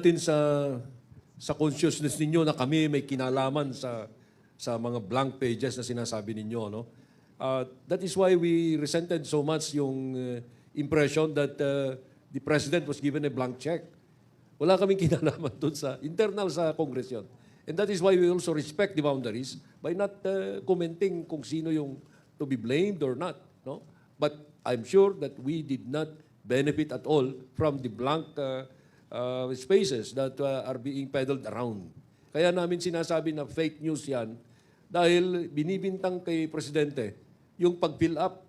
natin sa consciousness ninyo na kami may kinalaman sa mga blank pages na sinasabi ninyo, no? That is why we resented so much yung impression that the President was given a blank check. Wala kaming kinalaman doon sa internal sa Congress yun. And that is why we also respect the boundaries by not commenting kung sino yung to be blamed or not, no? But I'm sure that we did not benefit at all from the blank spaces that are being peddled around. Kaya namin sinasabi na fake news yan dahil binibintang kay Presidente yung pag-fill up.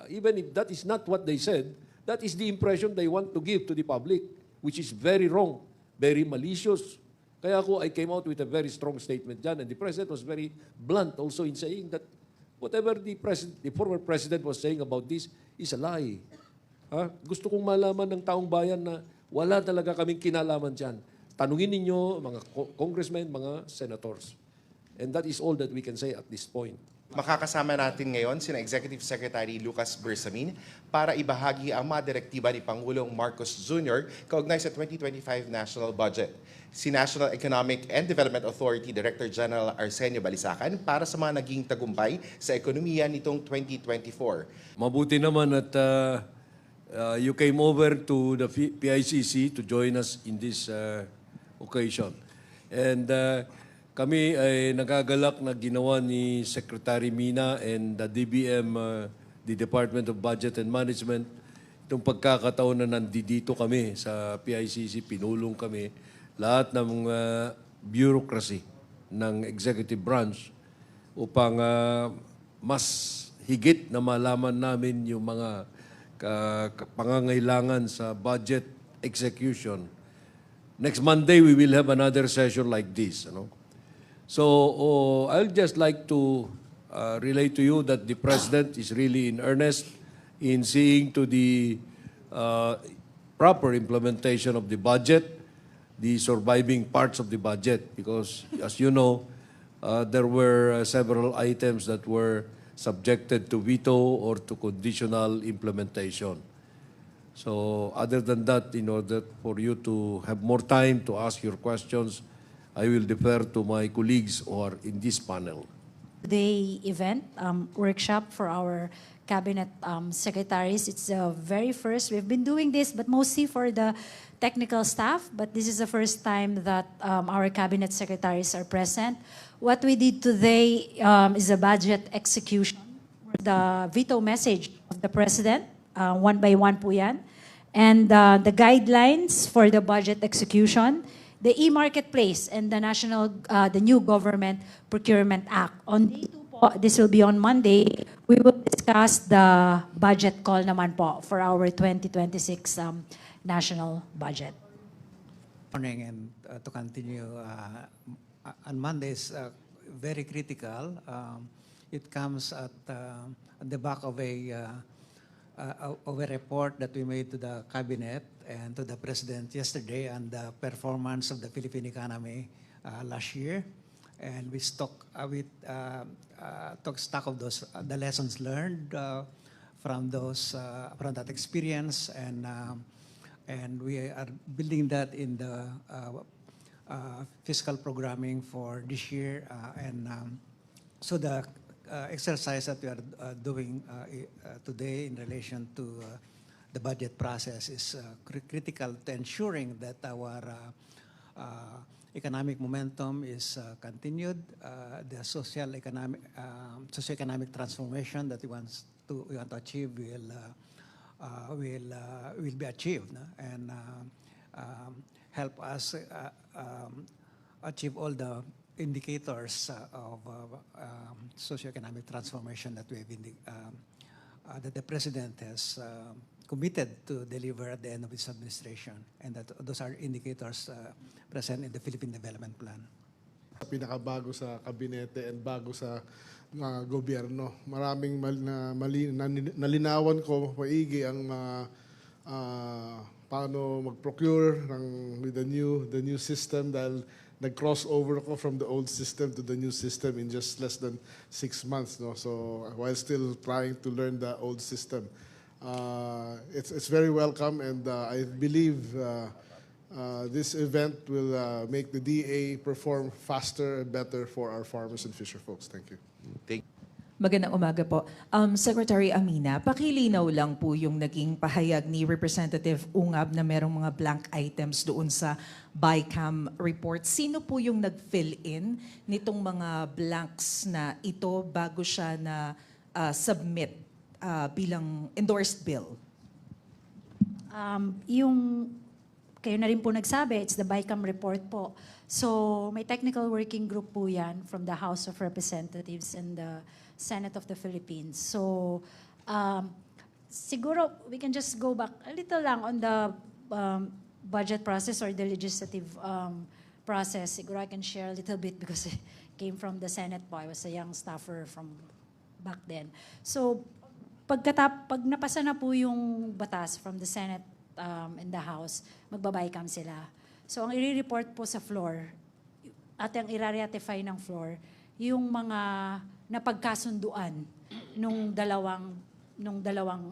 Even if that is not what they said, that is the impression they want to give to the public, which is very wrong, very malicious. Kaya I came out with a very strong statement dyan, and the President was very blunt also in saying that whatever the former President was saying about this is a lie. Gusto kong malaman ng taong bayan na wala talaga kaming kinalaman dyan. Tanungin ninyo mga congressmen, mga senators. And that is all that we can say at this point. Makakasama natin ngayon sina Executive Secretary Lucas Bersamin para ibahagi ang mga direktiba ni Pangulong Marcos Jr. kaugnay sa 2025 national budget. Si National Economic and Development Authority Director General Arsenio Balisacan para sa mga naging tagumpay sa ekonomiya nitong 2024. Mabuti naman at you came over to the PICC to join us in this occasion. And kami ay nagagalak na ginawa ni Secretary Mina and the DBM, the Department of Budget and Management, itong pagkakataon na nandito kami sa PICC, pinulong kami, lahat ng bureaucracy ng executive branch upang mas higit na malaman namin yung mga pangangailangan sa budget execution. Next Monday, we will have another session like this. So I'll just like to relate to you that the President is really in earnest in seeing to the proper implementation of the budget, the surviving parts of the budget, because as you know, there were several items that were subjected to veto or to conditional implementation. So other than that, in order for you to have more time to ask your questions, I will defer to my colleagues who are in this panel. The event, workshop for our cabinet secretaries, it's the very first. We've been doing this, but mostly for the technical staff, but this is the first time that our cabinet secretaries are present. What we did today is a budget execution, the veto message of the President, one by one po yan, and the guidelines for the budget execution, the e-marketplace, and the new Government Procurement Act. On day 2 po, this will be on Monday, we will discuss the budget call naman po for our 2026 national budget. Morning, and to continue on Monday is very critical. It comes at the back of a report that we made to the Cabinet and to the President yesterday on the performance of the Philippine economy last year. And we took stock of those the lessons learned from that experience, and we are building that in the fiscal programming for this year. So the exercise that we are doing today in relation to the budget process is critical to ensuring that our economic momentum is continued. The socio-economic transformation that we want to achieve will be achieved, no? And help us achieve all the indicators of socio-economic transformation that that the President has committed to deliver at the end of his administration, and that those are indicators present in the Philippine Development Plan. Pinakabago sa kabinete and bago sa gobyerno. Maraming nalinawan ko maigi ang paano mag-procure with the new system dahil nag-crossover ako from the old system to the new system in just less than 6 months. No? So while still trying to learn the old system, it's very welcome, and I believe this event will make the DA perform faster and better for our farmers and fisher folks. Thank you. Magandang umaga po. Secretary Amina, pakilinaw lang po yung naging pahayag ni Representative Ungab na merong mga blank items doon sa BICAM report. Sino po yung nag-fill in nitong mga blanks na ito bago siya na submit bilang endorsed bill? Yung kayo na rin po nagsabi, it's the BICAM report po. So may technical working group po yan from the House of Representatives and the Senate of the Philippines. So siguro we can just go back a little lang on the budget process or the legislative process. Siguro I can share a little bit because it came from the Senate po. I was a young staffer from back then. So pag napasa na po yung batas from the Senate and the House, magbabaycam sila. So ang i-report po sa floor at ang i-ratify ng floor, yung mga napagkasunduan nung dalawang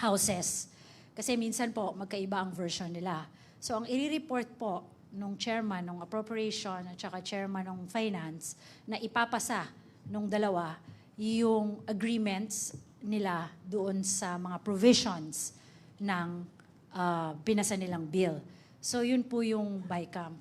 houses. Kasi minsan po magkaiba ang version nila. So ang i-report po nung chairman ng appropriation at saka chairman ng finance na ipapasa nung dalawa yung agreements nila doon sa mga provisions ng pinasa nilang bill. So yun po yung BICAM.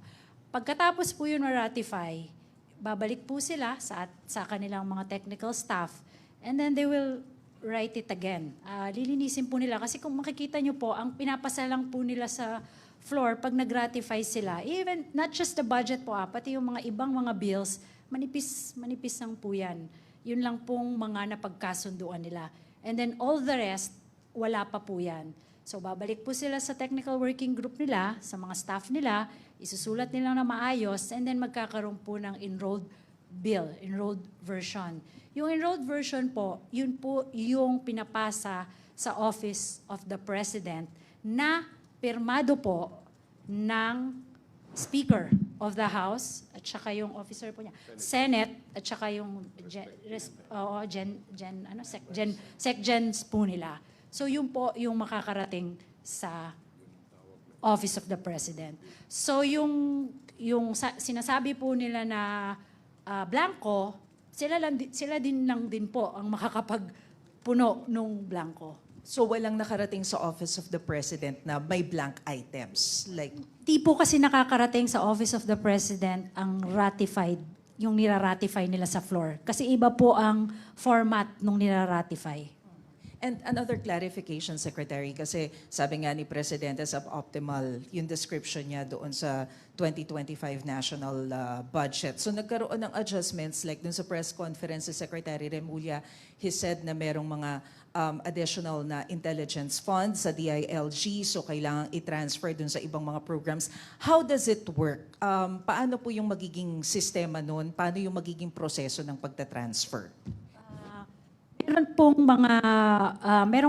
Pagkatapos po yun na-ratify, babalik po sila sa kanilang mga technical staff and then they will write it again. Lilinisin po nila kasi kung makikita nyo po, ang pinapasa lang po nila sa floor pag nag-ratify sila, even not just the budget po, pati yung mga ibang mga bills, manipis lang po yan. Yun lang pong mga napagkasunduan nila. And then all the rest, wala pa po yan. So babalik po sila sa technical working group nila, sa mga staff nila, isusulat nila na maayos, and then magkakaroon po ng enrolled bill, enrolled version. Yung enrolled version po, yun po yung pinapasa sa Office of the President na pirmado po ng Speaker of the House at saka yung officer po niya, Senate at saka yung SecGens po nila. So yun po yung makakarating sa Office of the President. So yung sinasabi po nila na blanco, sila din lang din po ang makakapagpuno nung blanco. So walang nakarating sa Office of the President na may blank items? Like, Di po kasi nakakarating sa Office of the President ang ratified, yung nira-ratify nila sa floor. Kasi iba po ang format nung nira-ratify. and another clarification, Secretary, kasi sabi nga ni Presidente suboptimal yung description niya doon sa 2025 national budget. So nagkaroon ng adjustments like dun sa press conference si Secretary Remulla, he said na merong mga additional na intelligence funds sa DILG, so kailangan i-transfer dun sa ibang mga programs. How does it work? Paano po yung magiging sistema nun? Paano yung magiging proseso ng pagta-transfer? Meron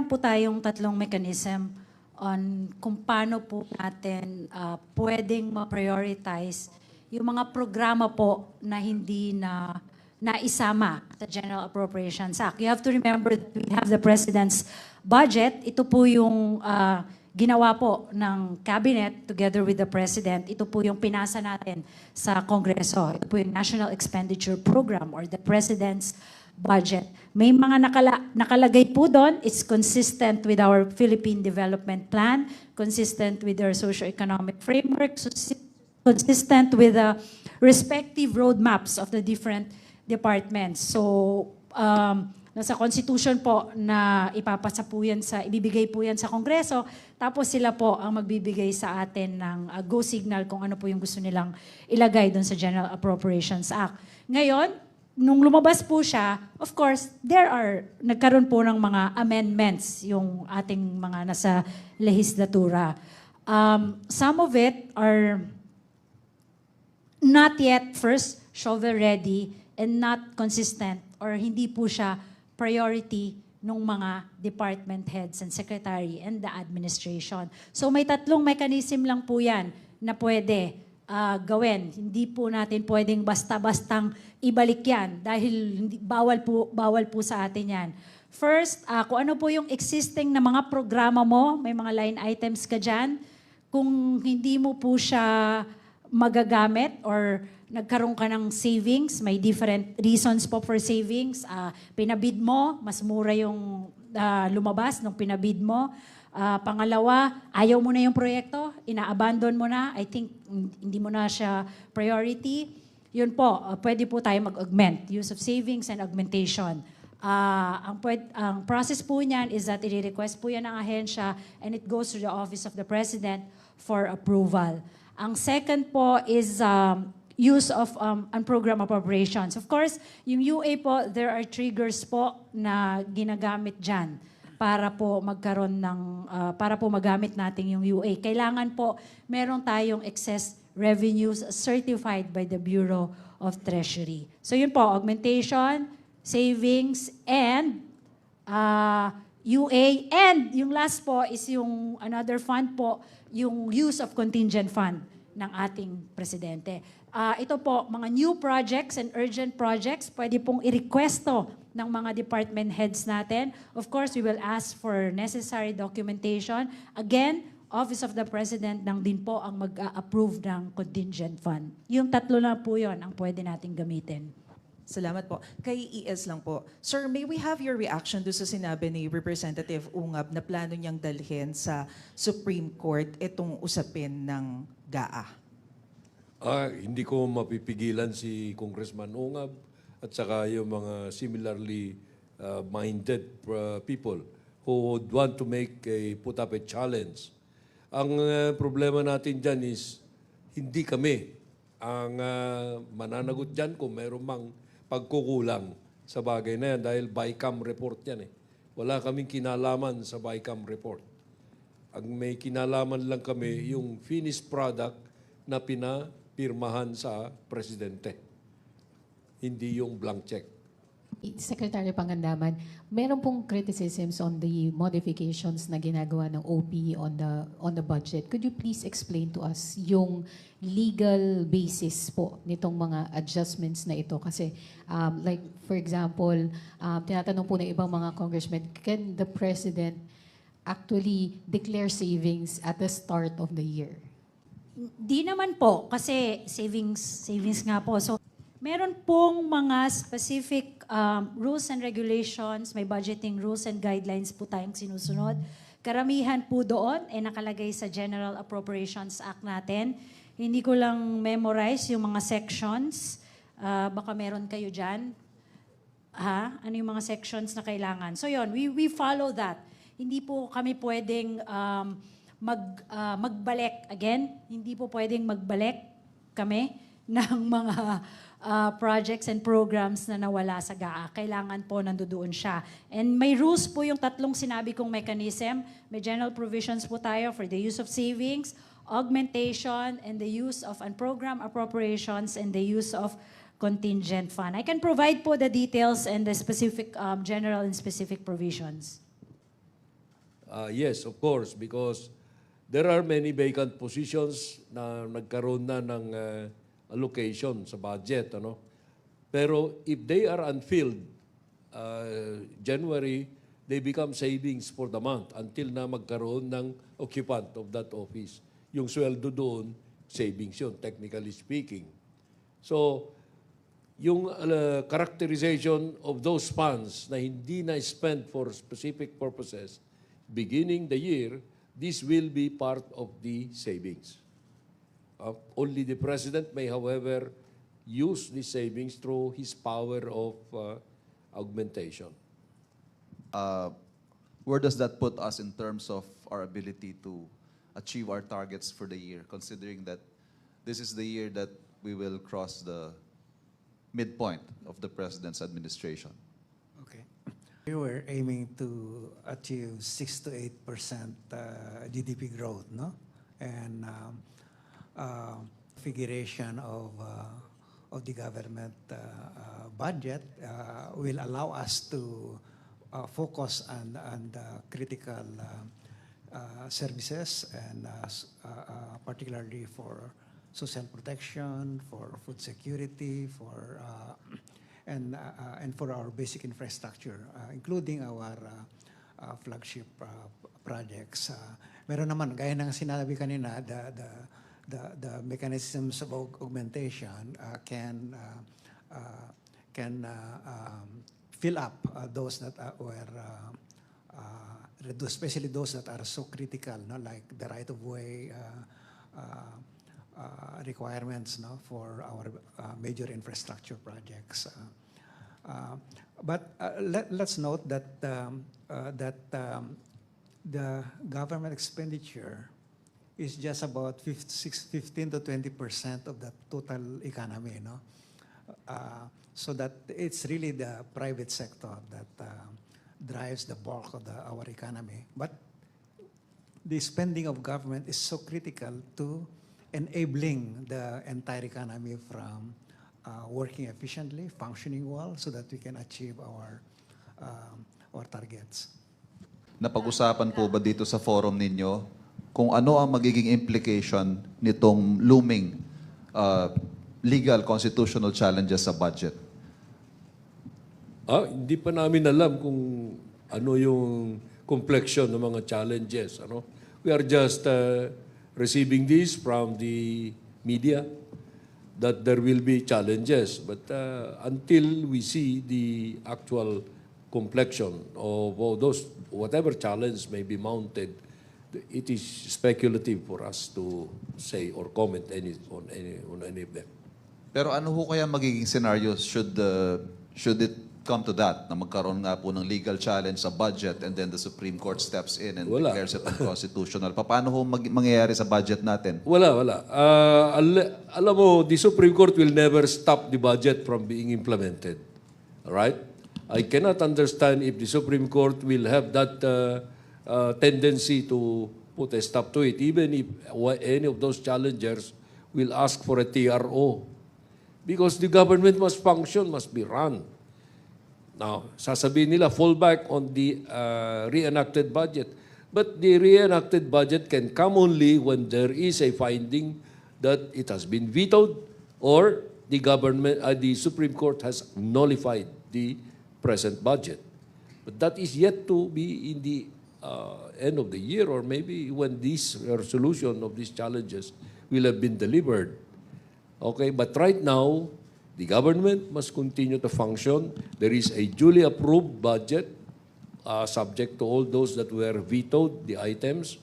po tayong tatlong mechanism on kung paano po natin pwedeng ma-prioritize yung mga programa po na hindi na naisama sa General Appropriations Act. You have to remember that we have the President's budget. Ito po yung ginawa po ng Cabinet together with the President. Ito po yung pinasa natin sa Kongreso. Ito po yung National Expenditure Program or the President's budget. May mga nakalagay po doon. It's consistent with our Philippine Development Plan, consistent with our socio-economic framework, consistent with the respective roadmaps of the different departments. So, nasa Constitution po na ipapasa po yan ibibigay po yan sa Kongreso, tapos sila po ang magbibigay sa atin ng go signal kung ano po yung gusto nilang ilagay doon sa General Appropriations Act. Ngayon, nung lumabas po siya, of course, nagkaroon po ng mga amendments yung ating mga nasa lehislatura. Some of it are not yet first shovel-ready and not consistent or hindi po siya priority ng mga department heads and secretary and the administration. So may tatlong mechanism lang po yan na pwede gawin. Hindi po natin pwedeng basta-bastang ibalik yan dahil bawal po sa atin yan. First, kung ano po yung existing na mga programa mo, may mga line items ka dyan, kung hindi mo po siya magagamit or nagkaroon ka ng savings, may different reasons po for savings. Pinabid mo, mas mura yung lumabas nung pinabid mo. Pangalawa, ayaw mo na yung proyekto, ina-abandon mo na, I think hindi mo na siya priority. Yun po, pwede po tayo mag-augment, use of savings and augmentation. Ang process po niyan is that i-request po yan ng ahensya and it goes to the Office of the President for approval. Ang second po is use of unprogrammed appropriations. Of course, yung UA po, there are triggers po na ginagamit dyan para po magkaroon ng, para po magamit natin yung UA. Kailangan po meron tayong excess revenues certified by the Bureau of Treasury. So yun po, augmentation, savings, and UA. And yung last po is yung another fund po, yung use of contingent fund ng ating presidente. Ito po, mga new projects and urgent projects, pwede pong i-requesto ng mga department heads natin. Of course, we will ask for necessary documentation. Again, Office of the President nang din po ang mag-approve ng contingent fund. Yung tatlo na po yun ang pwede natin gamitin. Salamat po. Kay ES lang po. Sir, may we have your reaction doon sa sinabi ni Representative Ungab na plano niyang dalhin sa Supreme Court itong usapin ng GAA? Hindi ko mapipigilan si Congressman Ungab at saka yung mga similarly minded people who would want to put up a challenge. Ang problema natin dyan is hindi kami ang mananagot dyan kung mayroon mang pagkukulang sa bagay na yan dahil BICAM report yan eh. Wala kaming kinalaman sa BICAM report. Ang may kinalaman lang kami yung finished product na pinapirmahan sa presidente. Hindi yung blank check. Secretary Pangandaman, meron pong criticisms on the modifications na ginagawa ng OP on the budget. Could you please explain to us yung legal basis po nitong mga adjustments na ito? Kasi like for example, tinatanong po ng ibang mga congressmen, can the President actually declare savings at the start of the year? Di naman po, kasi savings nga po. So, meron pong mga specific rules and regulations, may budgeting rules and guidelines po tayong sinusunod. Karamihan po doon ay nakalagay sa General Appropriations Act natin. Hindi ko lang memorize yung mga sections. Baka meron kayo dyan. Ano yung mga sections na kailangan? So yun, we follow that. Hindi po kami pwedeng magbalik. Again, hindi po pwedeng magbalik kami ng mga projects and programs na nawala sa GAA. Kailangan po nandoon siya. And may rules po yung tatlong sinabi kong mechanism. May general provisions po tayo for the use of savings, augmentation, and the use of unprogrammed appropriations, and the use of contingent fund. I can provide po the details and the specific general and specific provisions. Yes, of course, because there are many vacant positions na nagkaroon na ng allocation sa budget. Ano? Pero if they are unfilled, January, they become savings for the month until na magkaroon ng occupant of that office. Yung sweldo doon, savings yun, technically speaking. So, yung characterization of those funds na hindi na spent for specific purposes, beginning the year, this will be part of the savings. Only the President may, however, use the savings through his power of augmentation. Where does that put us in terms of our ability to achieve our targets for the year, considering that this is the year that we will cross the midpoint of the President's administration? Okay. We were aiming to achieve 6 to 8% GDP growth, no? And figuration of the government budget will allow us to focus on critical services and particularly for social protection, for food security, and for our basic infrastructure, including our flagship projects. Meron naman, gaya ng sinabi kanina, the mechanisms of augmentation can fill up those that were reduced, especially those that are so critical, no, like the right-of-way requirements, no, for our major infrastructure projects. But let's note that the government expenditure is just about 15 to 20% of the total economy, no? So that it's really the private sector that drives the bulk of our economy. But the spending of government is so critical to enabling the entire economy from working efficiently, functioning well, so that we can achieve our targets. Napag-usapan po ba dito sa forum ninyo kung ano ang magiging implication nitong looming legal constitutional challenges sa budget? Hindi pa namin alam kung ano yung complexion ng mga challenges. Ano? We are just receiving this from the media that there will be challenges. But until we see the actual complexion of all those, whatever challenge may be mounted, it is speculative for us to say or comment on any of them. Pero ano ho kaya magiging scenarios should it come to that, na magkaroon nga po ng legal challenge sa budget and then the Supreme Court steps in and Wala. declares it unconstitutional? Paano ho mangyayari sa budget natin? Wala. Alam mo, the Supreme Court will never stop the budget from being implemented. All right? I cannot understand if the Supreme Court will have that tendency to put a stop to it, even if any of those challengers will ask for a TRO. Because the government must function, must be run. Now, sasabihin nila, fall back on the reenacted budget. But the reenacted budget can come only when there is a finding that it has been vetoed or the Supreme Court has nullified the present budget. But that is yet to be in the end of the year, or maybe when this resolution of these challenges will have been delivered. Okay, but right now, the government must continue to function. There is a duly approved budget, subject to all those that were vetoed, the items.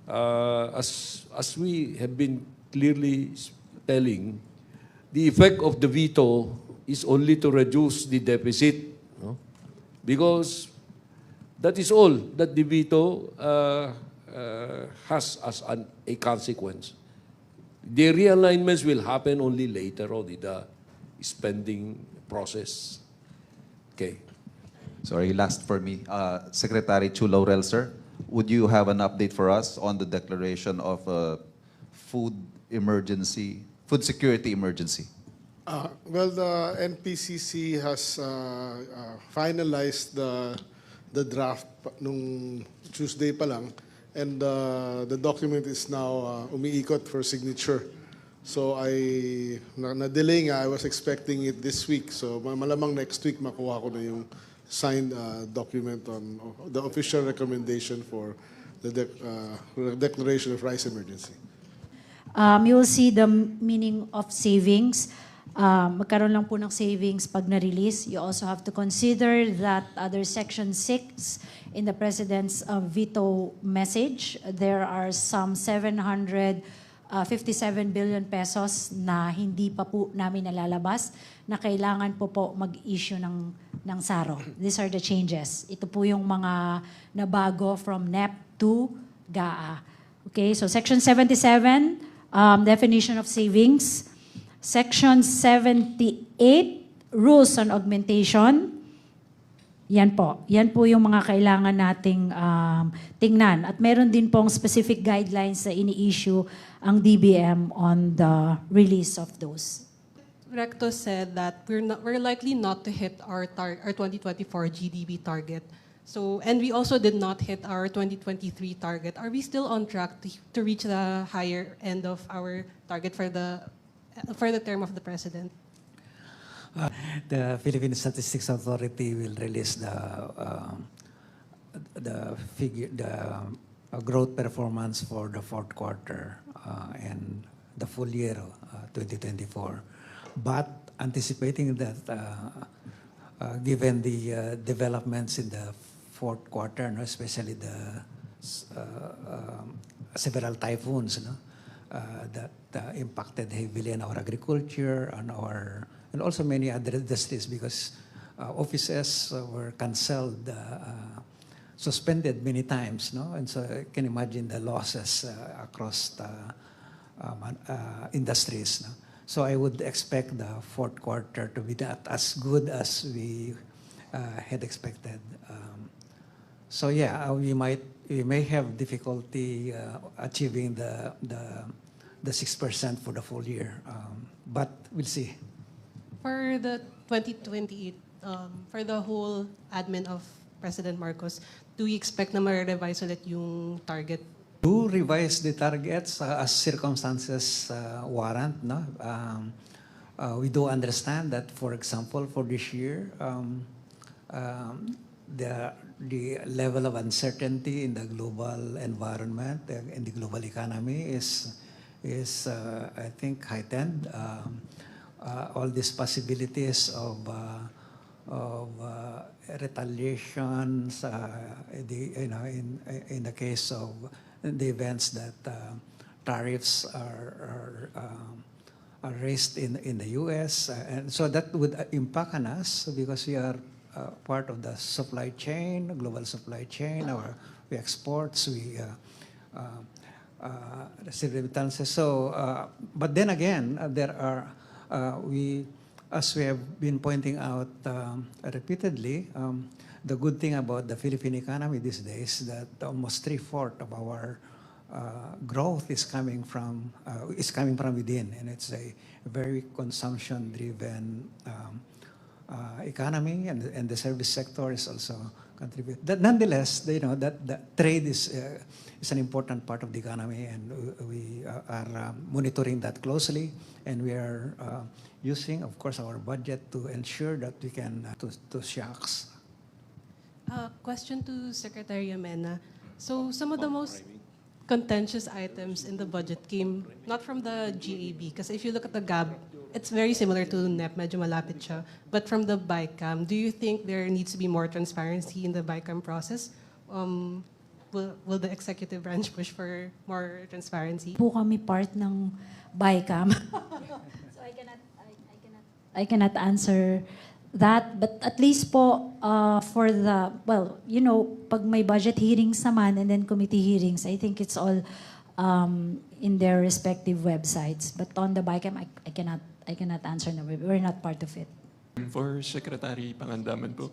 As we have been clearly telling, the effect of the veto is only to reduce the deficit, no? Because that is all that the veto has as a consequence. The realignments will happen only later on in the spending process. Okay. Sorry, last for me. Secretary Chu Laurel, sir, would you have an update for us on the declaration of a food security emergency? Well, the NPCC has finalized the draft nung Tuesday pa lang, and the document is now umiikot for signature. So na-delay nga, I was expecting it this week. So malamang next week makuha ko na yung signed document on the official recommendation for the declaration of rice emergency. You will see the meaning of savings. Magkaroon lang po ng savings pag na-release. You also have to consider that under Section 6 in the President's veto message, there are some 757 billion pesos na hindi pa po namin nalalabas na kailangan po mag-issue ng SARO. These are the changes. Ito po yung mga nabago from NEP to GAA. Okay, so Section 77, definition of savings. Section 78, rules on augmentation. Yan po yung mga kailangan nating tingnan. At meron din pong specific guidelines na ini-issue ang DBM on the release of those. Recto said that we're likely not to hit our 2024 GDP target. So, and we also did not hit our 2023 target. Are we still on track to reach the higher end of our target for the term of the president? The Philippine Statistics Authority will release growth performance for the fourth quarter and the full year 2024. But anticipating that, given the developments in the fourth quarter, no, especially the several typhoons, no, that impacted heavily on our agriculture, and also many other industries, because offices were canceled, suspended many times, no? And so I can imagine the losses across the industries, no? So I would expect the fourth quarter to be not as good as we had expected. So yeah, we may have difficulty achieving the 6% for the full year, but we'll see. For the 2028, for the whole admin of President Marcos, do we expect na ma-revise ulit yung target? To revise the targets as circumstances warrant, no? We do understand that, for example, for this year, the level of uncertainty in the global environment and the global economy is I think heightened. All these possibilities of retaliations, in the case of the events that tariffs are raised in the U.S. And so that would impact on us because we are part of the supply chain, global supply chain. We exports, we receive remittances. So, but then again, there are as we have been pointing out repeatedly, the good thing about the Philippine economy these days is that almost 3/4 of our growth is coming from within, and it's a very consumption-driven economy, and the service sector is also contribute. Nonetheless, that the trade is an important part of the economy, and we are monitoring that closely, and we are using, of course, our budget to ensure that we can to shocks. Question to Secretary Amena. So some of the most contentious items in the budget came not from the GAB, because if you look at the GAB, it's very similar to NEP, medyo malapit siya. But from the BICAM, do you think there needs to be more transparency in the BICAM process? Will the executive branch push for more transparency? Po kami part ng BICAM. So I cannot answer that, but at least po for the, pag may budget hearings naman and then committee hearings, I think it's all in their respective websites. But on the BICAM, I cannot answer na. We're not part of it. For Secretary Pangandaman po,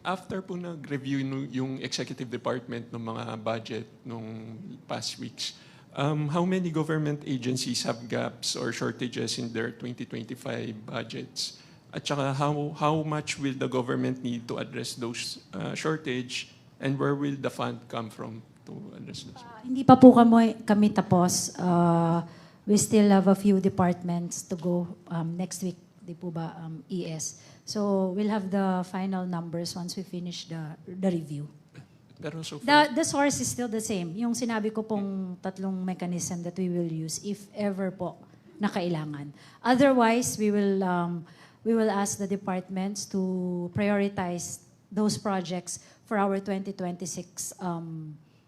after po nag-review yung executive department ng mga budget nung past weeks, how many government agencies have gaps or shortages in their 2025 budgets? At saka how much will the government need to address those shortage, and where will the fund come from to address this? Hindi pa po kami tapos. We still have a few departments to go next week, di po ba, ES. So we'll have the final numbers once we finish the review. Pero so far, The source is still the same. Yung sinabi ko pong tatlong mechanism that we will use if ever po na kailangan. Otherwise, we will ask the departments to prioritize those projects for our 2026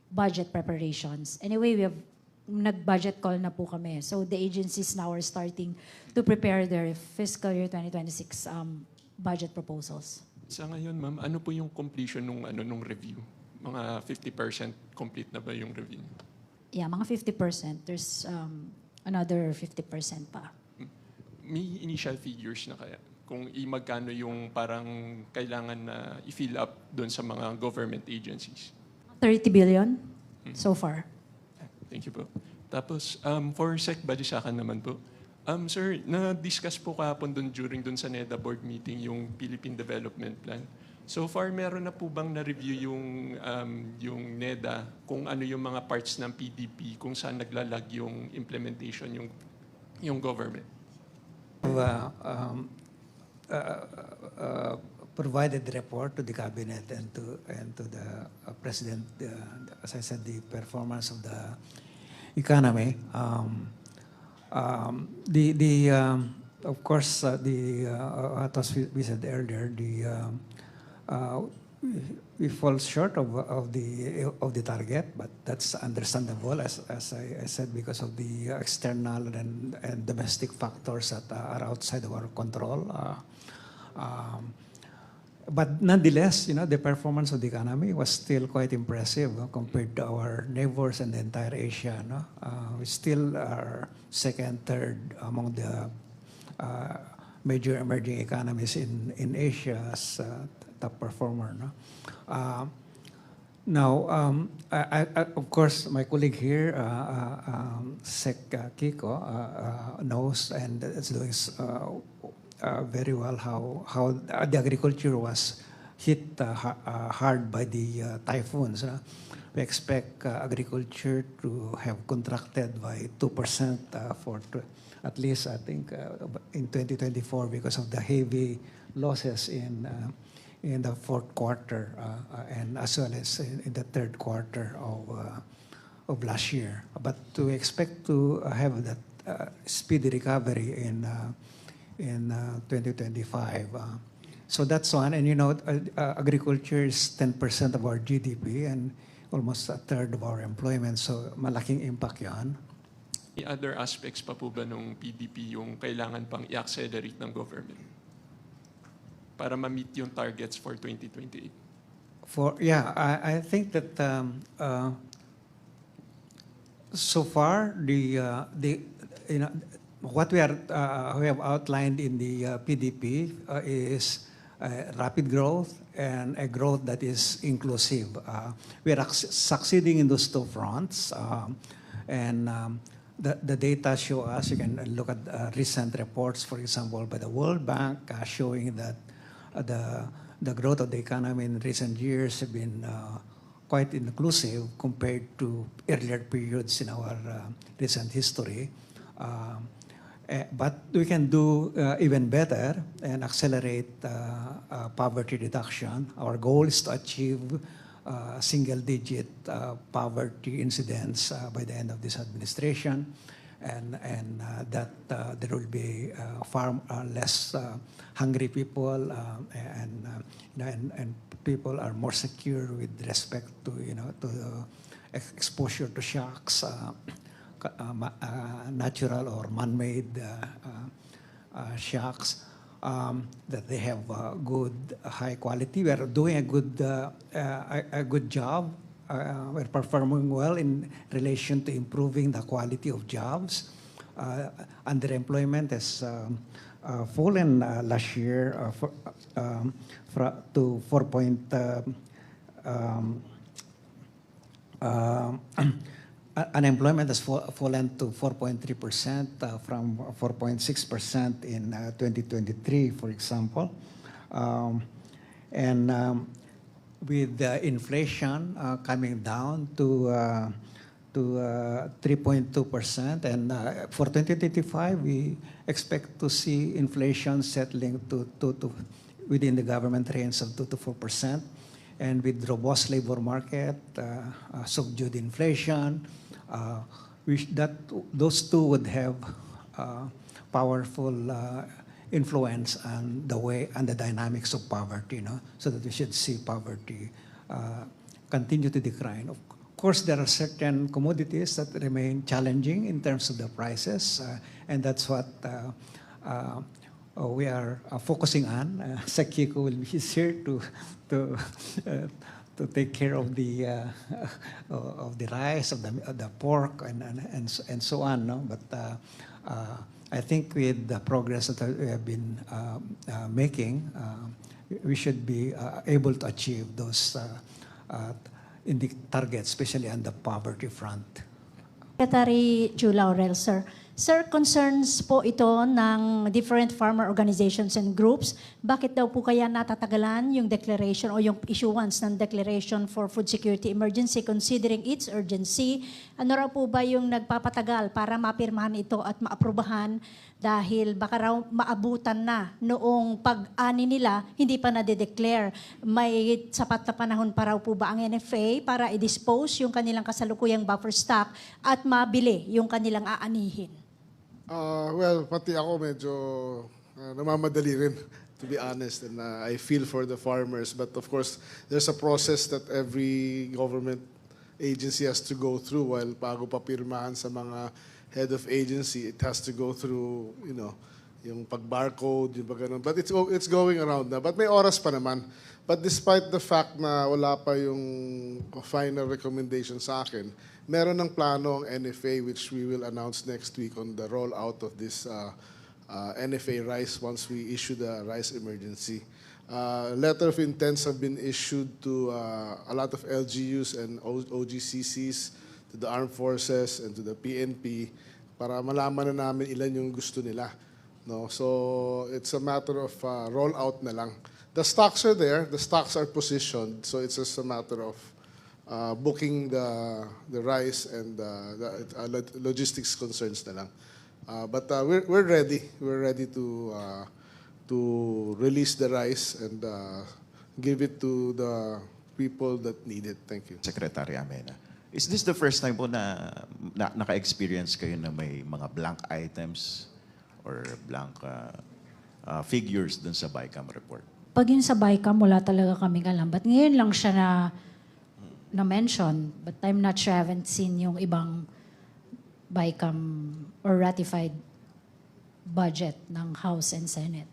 budget preparations. Anyway, we have nag-budget call na po kami. So the agencies now are starting to prepare their fiscal year 2026 budget proposals. sa ngayon, ma'am, ano po yung completion nung review? Mga 50% complete na ba yung review? Yeah, mga 50%. There's another 50% pa. May initial figures na kaya? Kung magkano yung parang kailangan na i-fill up doon sa mga government agencies? 30 billion so far. Thank you po. Tapos, for Sec Balisacan naman po, sir, na-discuss po kahapon during sa NEDA board meeting yung Philippine Development Plan. So far, meron na po bang na-review yung NEDA kung ano yung mga parts ng PDP, kung saan naglalag yung implementation yung government? provided the report to the cabinet and to the president. As I said, the performance of the economy. Of course, as we said earlier, we fall short of the target, but that's understandable, as I said, because of the external and domestic factors that are outside of our control. But nonetheless, the performance of the economy was still quite impressive compared to our neighbors and the entire Asia. We still are second, third among the major emerging economies in Asia as top performer. Now, of course, my colleague here, Sec Kiko, knows and is doing very well how the agriculture was hit hard by the typhoons. We expect agriculture to have contracted by 2% at least, I think, in 2024 because of the heavy losses in the fourth quarter and as well as in the third quarter of last year. But we expect to have that speedy recovery in 2025. So that's one. And agriculture is 10% of our GDP and almost a third of our employment. So malaking impact yan. Any other aspects pa po ba ng PDP yung kailangan pang i-accelerate ng government para ma-meet yung targets for 2028? I think that so far what we have outlined in the PDP is rapid growth and a growth that is inclusive. We are succeeding in those two fronts, and the data show us. You can look at recent reports, for example, by the World Bank, showing that the growth of the economy in recent years have been quite inclusive compared to earlier periods in our recent history. But we can do even better and accelerate poverty reduction. Our goal is to achieve single-digit poverty incidence by the end of this administration, and that there will be far less hungry people, and people are more secure with respect to to the exposure to shocks. Natural or man-made shocks, that they have good, high quality. We are doing a good job. We're performing well in relation to improving the quality of jobs. Underemployment has fallen last year to 4. Unemployment has fallen to 4.3% from 4.6% in 2023, for example. With inflation coming down to 3.2%, and for 2025, we expect to see inflation settling to within the government range of 2 to 4%. And with robust labor market, subdued inflation, those two would have powerful influence on the way and the dynamics of poverty, so that we should see poverty continue to decline. Of course, there are certain commodities that remain challenging in terms of the prices, and that's what we are focusing on. Sec Kiko will be here to take care of the rice, of the pork, and so on. No? But I think with the progress that we have been making, we should be able to achieve those in the targets, especially on the poverty front. Secretary Ju Laurel, sir. Sir, concerns po ito ng different farmer organizations and groups. Bakit daw po kaya natatagalan yung declaration o yung issuance ng declaration for food security emergency considering its urgency? Ano raw po ba yung nagpapatagal para mapirmahan ito at maaprubahan dahil baka raw maabutan na noong pag-ani nila, hindi pa nade-declare. May sapat na panahon pa raw po ba ang NFA para i-dispose yung kanilang kasalukuyang buffer stock at mabili yung kanilang aanihin? Well, pati ako medyo namamadali rin, to be honest. And I feel for the farmers. But of course, there's a process that every government agency has to go through while bago pa pirmahan sa mga head of agency, it has to go through, yung pag-barcode, yung ganun. But it's going around na. But may oras pa naman. But despite the fact na wala pa yung final recommendation sa akin, meron ng plano ang NFA which we will announce next week on the rollout of this NFA rice once we issue the rice emergency. Letter of intents have been issued to a lot of LGUs and OGCCs, to the armed forces and to the PNP para malaman na namin ilan yung gusto nila. No? So it's a matter of rollout na lang. The stocks are there, the stocks are positioned, so it's just a matter of booking the rice and the logistics concerns na lang. But we're ready. We're ready to release the rice and give it to the people that need it. Thank you. Secretary Amena. Is this the first time po na naka-experience kayo na may mga blank items or blank figures dun sa BICAM report? Pag yun sa BICAM, wala talaga kaming alam. But ngayon lang siya na-mention. But I'm not sure, I haven't seen yung ibang BICAM or ratified budget ng House and Senate.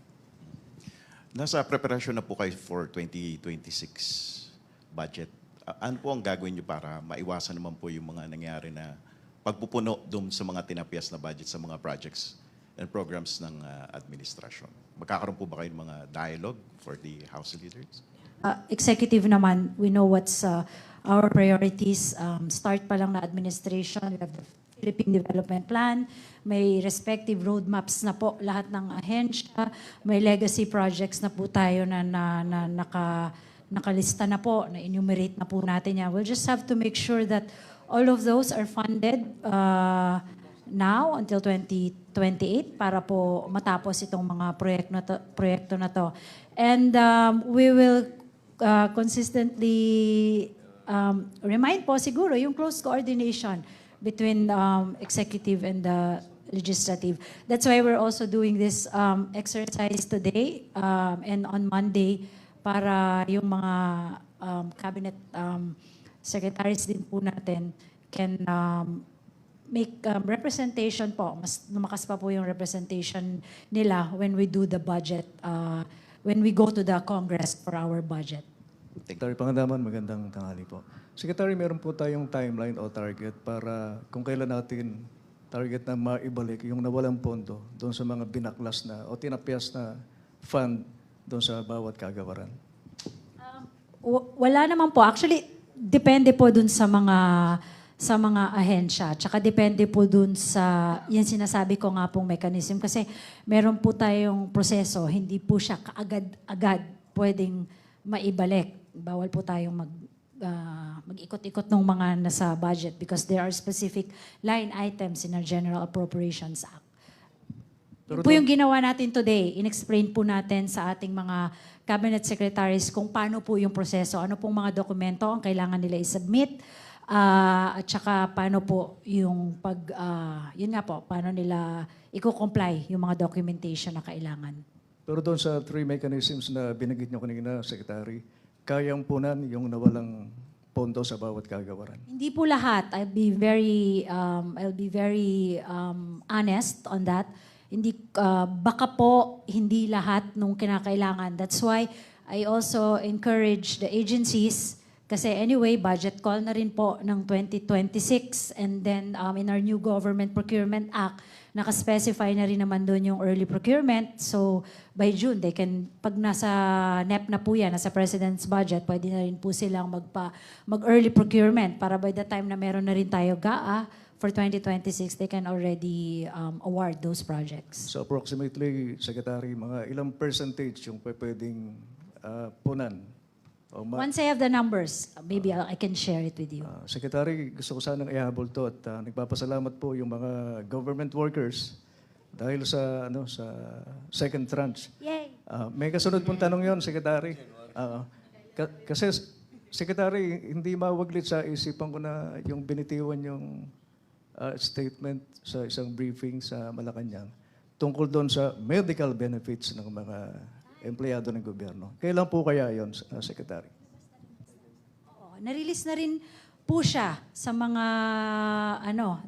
Nasa preparasyon na po kayo for 2026 budget. Ano po ang gagawin niyo para maiwasan naman po yung mga nangyari na pagpupuno doon sa mga tinapyas na budget sa mga projects and programs ng administrasyon? Magkakaroon po ba kayo ng mga dialogue for the House leaders? Executive naman, we know what's our priorities. Start pa lang na administration, we have the Philippine Development Plan, may respective roadmaps na po lahat ng ahensya, may legacy projects na po tayo na nakalista na po, na-enumerate na po natin yan. We'll just have to make sure that all of those are funded now until 2028 para po matapos itong mga proyekto na to. And we will consistently remind po siguro yung close coordination between executive and the legislative. That's why we're also doing this exercise today and on Monday para yung mga cabinet secretaries din po natin can make representation po. Mas lumakas pa po yung representation nila when we do the budget, when we go to the Congress for our budget. Secretary Pangandaman, magandang tanghali po. Secretary, meron po tayong timeline o target para kung kailan natin target na maibalik yung nawalang pondo doon sa mga binaklas na o tinapyas na fund doon sa bawat kagawaran? Wala naman po. Actually, depende po dun sa mga ahensya. Tsaka depende po dun sa, yan sinasabi ko nga pong mechanism. Kasi meron po tayong proseso. Hindi po siya kaagad-agad pwedeng maibalik. Bawal po tayong mag-ikot-ikot ng mga nasa budget because there are specific line items in our General Appropriations Act. Pero po yung ginawa natin today, in-explain po natin sa ating mga cabinet secretaries kung paano po yung proseso, ano pong mga dokumento ang kailangan nila i-submit, at saka paano po yung yun nga po, paano nila i-comply yung mga documentation na kailangan. Pero doon sa three mechanisms na binanggit niyo kanina, Secretary, kayang punan yung nawalang pondo sa bawat kagawaran? Hindi po lahat. I'll be very honest on that. Hindi, baka po hindi lahat nung kinakailangan. That's why I also encourage the agencies, kasi anyway, budget call na rin po ng 2026 and then in our new Government Procurement Act, nakaspecify na rin naman doon yung early procurement. So by June, they can, pag nasa NEP na po yan, nasa President's budget, pwede na rin po silang mag-early procurement para by the time na meron na rin tayo GAA for 2026, they can already award those projects. So approximately, Secretary, mga ilang percentage yung pwedeng punan? O Once I have the numbers, maybe I can share it with you. Secretary, gusto ko sanang ihabol to at nagpapasalamat po yung mga government workers dahil sa second tranche. Yay! May kasunod pong tanong yon, Secretary. Kasi, Secretary, hindi mawaglit sa isipan ko na yung binitiwan yung statement sa isang briefing sa Malacanang tungkol doon sa medical benefits ng mga empleyado ng gobyerno. Kailan po kaya yon, Secretary? Oo, na-release na rin po siya sa mga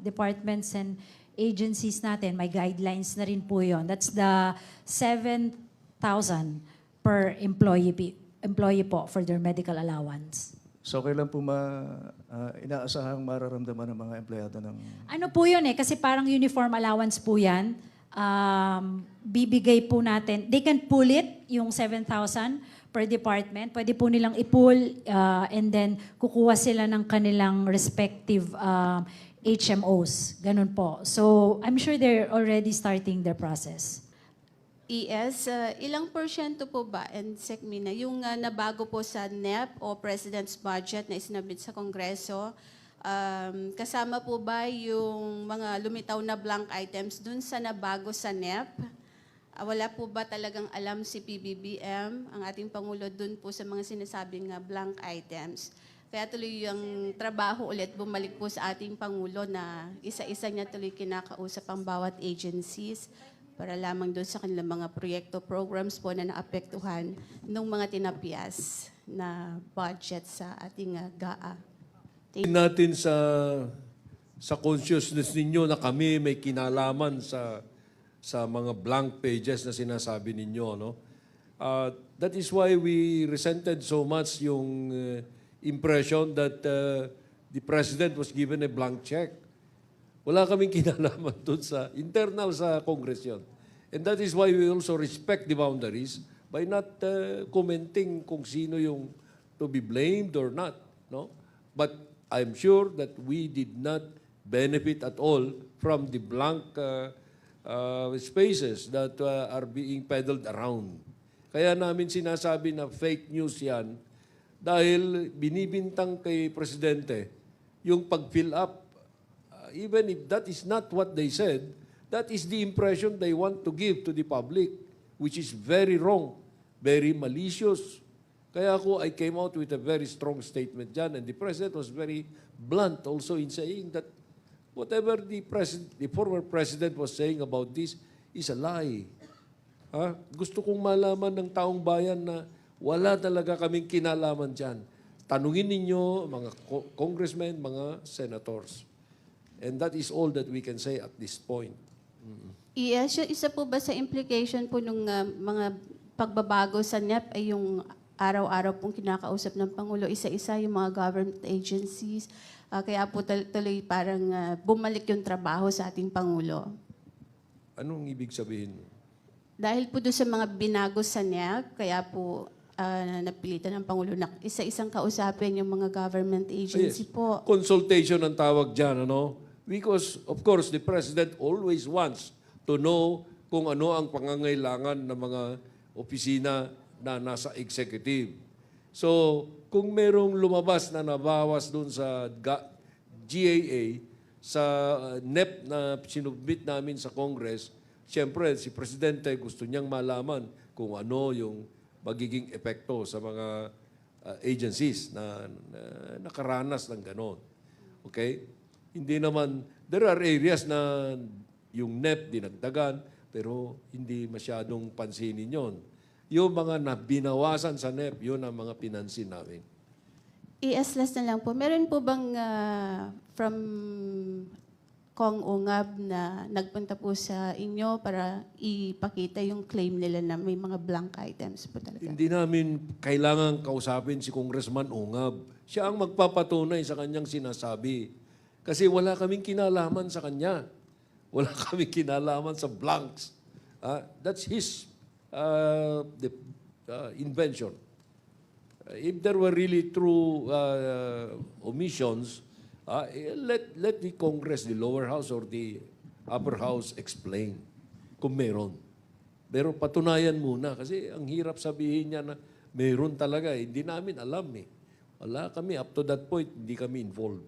departments and agencies natin. May guidelines na rin po yon. That's the 7,000 per employee po for their medical allowance. So kailan po inaasahang mararamdaman ng mga empleyado ng... Ano po yun kasi parang uniform allowance po yan. Bibigay po natin, they can pull it, yung 7,000 per department. Pwede po nilang i-pull and then kukuha sila ng kanilang respective HMOs. Ganun po. So, I'm sure they're already starting their process. Ilang porsyento po ba, and Secmina, yung nabago po sa NEP o President's Budget na isinabit sa Kongreso, kasama po ba yung mga lumitaw na blank items dun sa nabago sa NEP? Wala po ba talagang alam si PBBM, ang ating Pangulo, dun po sa mga sinasabing blank items? Kaya tuloy yung trabaho ulit bumalik po sa ating Pangulo na isa-isa niya tuloy kinakausap ang bawat agencies para lamang doon sa kanilang mga proyekto, programs po na naapektuhan ng mga tinapyas na budget sa ating GAA. Natin sa consciousness ninyo na kami may kinalaman sa mga blank pages na sinasabi ninyo, no? That is why we resented so much yung impression that the president was given a blank check. Wala kaming kinalaman doon sa internal sa Congress yun. And that is why we also respect the boundaries by not commenting kung sino yung to be blamed or not, no? But I'm sure that we did not benefit at all from the blank spaces that are being peddled around. Kaya namin sinasabi na fake news yan dahil binibintang kay Presidente yung pag-fill up. Even if that is not what they said, that is the impression they want to give to the public, which is very wrong, very malicious. Kaya I came out with a very strong statement dyan, and the President was very blunt also in saying that whatever the former President was saying about this is a lie. Gusto kong malaman ng taong bayan na wala talaga kaming kinalaman dyan. Tanungin ninyo mga congressmen, mga senators. And that is all that we can say at this point. Isa po ba sa implication po ng mga pagbabago sa NEP ay yung araw-araw pong kinakausap ng Pangulo, isa-isa yung mga government agencies, kaya po tuloy parang bumalik yung trabaho sa ating Pangulo? Anong ibig sabihin? Dahil po doon sa mga binago sa NEP, kaya po napilitan ng Pangulo na isa-isang kausapin yung mga government agency po. Consultation ang tawag dyan, ano? Because, of course, the President always wants to know kung ano ang pangangailangan ng mga opisina na nasa executive. So, kung merong lumabas na nabawas doon sa GAA, sa NEP na sinubmit namin sa Congress, siyempre, si Presidente gusto niyang malaman kung ano yung magiging epekto sa mga agencies na nakaranas ng ganon. Okay? Hindi naman, there are areas na yung NEP dinagdagan, pero hindi masyadong pansinin yon. Yung mga binawasan sa NEP, yun ang mga pinansin namin. Last na lang po. Meron po bang from Kong Ungab na nagpunta po sa inyo para ipakita yung claim nila na may mga blank items po talaga? Hindi namin kailangan kausapin si Congressman Ungab. Siya ang magpapatunay sa kanyang sinasabi. Kasi wala kaming kinalaman sa kanya. Wala kaming kinalaman sa blanks. That's his invention. If there were really true omissions, Let the Congress, the lower house or the upper house explain kung meron. Pero patunayan muna kasi ang hirap sabihin niya na meron talaga. Hindi namin alam eh. Wala kami. Up to that point, hindi kami involved.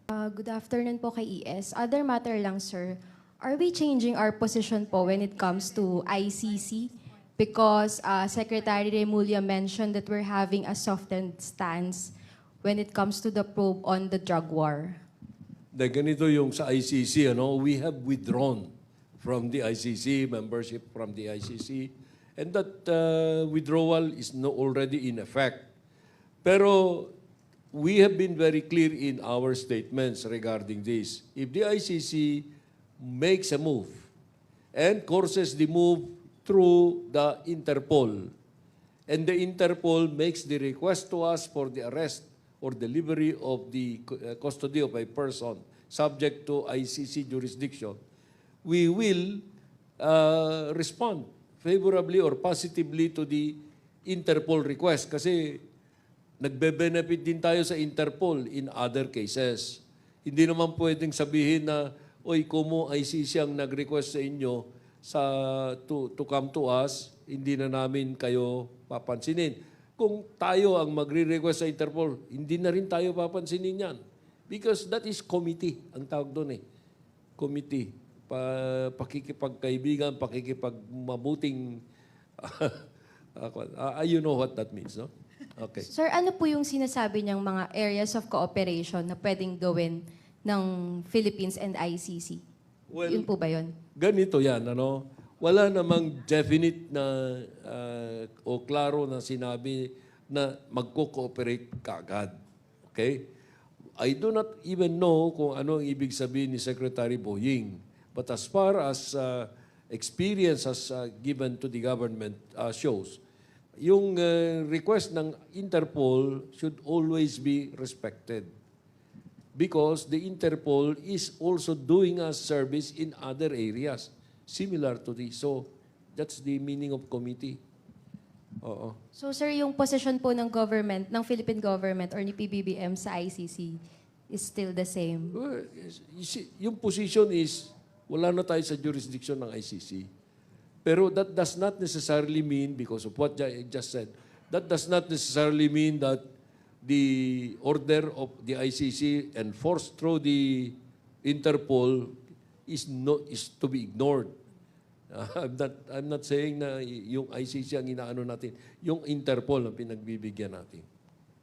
Good afternoon po kay ES. Other matter lang, sir. Are we changing our position po when it comes to ICC? Because Secretary Remulla mentioned that we're having a softened stance when it comes to the probe on the drug war. Ganito yung sa ICC, we have withdrawn from the ICC, membership from the ICC, and that withdrawal is already in effect. Pero we have been very clear in our statements regarding this. If the ICC makes a move and courses the move through the Interpol, and the Interpol makes the request to us for the arrest or delivery of the custody of a person subject to ICC jurisdiction, we will respond favorably or positively to the Interpol request kasi nagbe-benefit din tayo sa Interpol in other cases. Hindi naman pwedeng sabihin na, oy, kumo ICC ang nag-request sa inyo to come to us, hindi na namin kayo papansinin. Kung tayo ang magre-request sa Interpol, hindi na rin tayo papansinin yan. Because that is committee, ang tawag doon eh. Committee. Pakikipagkaibigan, pakikipagmabuting... you know what that means, no? Okay. Sir, ano po yung sinasabi niyang mga areas of cooperation na pwedeng gawin ng Philippines and ICC? Well, Yun po ba yun? Ganito yan, wala namang definite na o klaro na sinabi na magko-cooperate kaagad. Okay? I do not even know kung ano ang ibig sabihin ni Secretary Boying. But as far as experience has given to the government shows, yung request ng Interpol should always be respected. Because the Interpol is also doing us service in other areas similar to this. So, that's the meaning of committee. Oo. So, sir, yung position po ng government, ng Philippine government or ni PBBM sa ICC is still the same? Well, you see, yung position is, wala na tayo sa jurisdiction ng ICC. Pero that does not necessarily mean, because of what I just said, that does not necessarily mean that the order of the ICC enforced through the Interpol is to be ignored. I'm not saying na yung ICC ang inaano natin. Yung Interpol ang pinagbibigyan natin.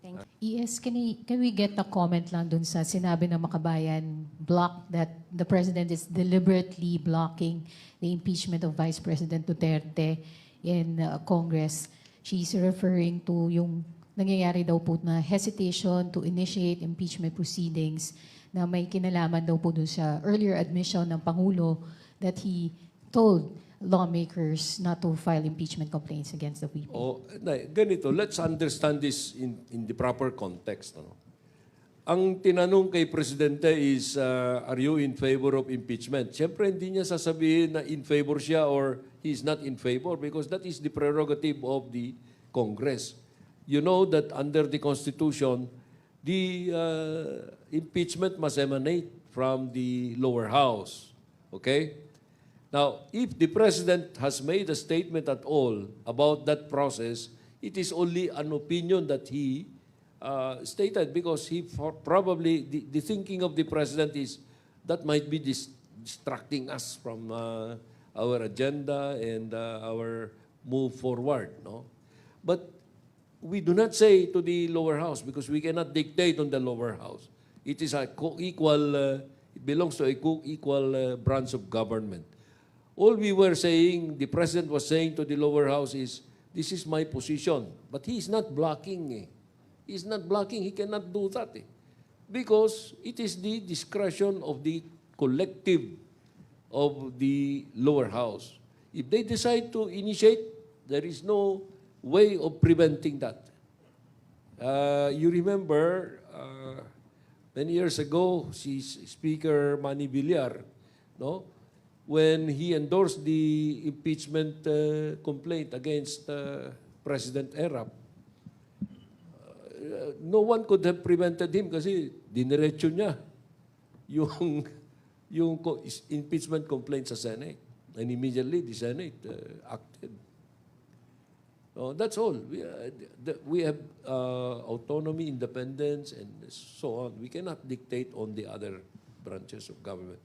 Thank you. ES, can we get a comment lang dun sa sinabi ng Makabayan that the President is deliberately blocking the impeachment of Vice President Duterte in Congress? She's referring to yung nangyayari daw po na hesitation to initiate impeachment proceedings na may kinalaman daw po dun sa earlier admission ng Pangulo that he told lawmakers not to file impeachment complaints against the VP. Ganito, let's understand this in the proper context. Ang tinanong kay Presidente is, are you in favor of impeachment? Siyempre, hindi niya sasabihin na in favor siya or he's not in favor because that is the prerogative of the Congress. You know that under the Constitution, the impeachment must emanate from the lower house. Okay? Now, if the President has made a statement at all about that process, it is only an opinion that he stated because he probably, the thinking of the President is that might be distracting us from our agenda and our move forward. No? But we do not say to the lower house because we cannot dictate on the lower house. It is a co-equal, it belongs to a co-equal branch of government. All we were saying, the President was saying to the lower house is, this is my position. But he is not blocking. He is not blocking. He cannot do that. Because it is the discretion of the collective of the lower house. If they decide to initiate, there is no way of preventing that. You remember, many years ago, si Speaker Manny Villar, no? When he endorsed the impeachment complaint against President Erap, no one could have prevented him kasi diniretso niya yung impeachment complaint sa Senate. And immediately the Senate acted. That's all. We have autonomy, independence, and so on. We cannot dictate on the other branches of government.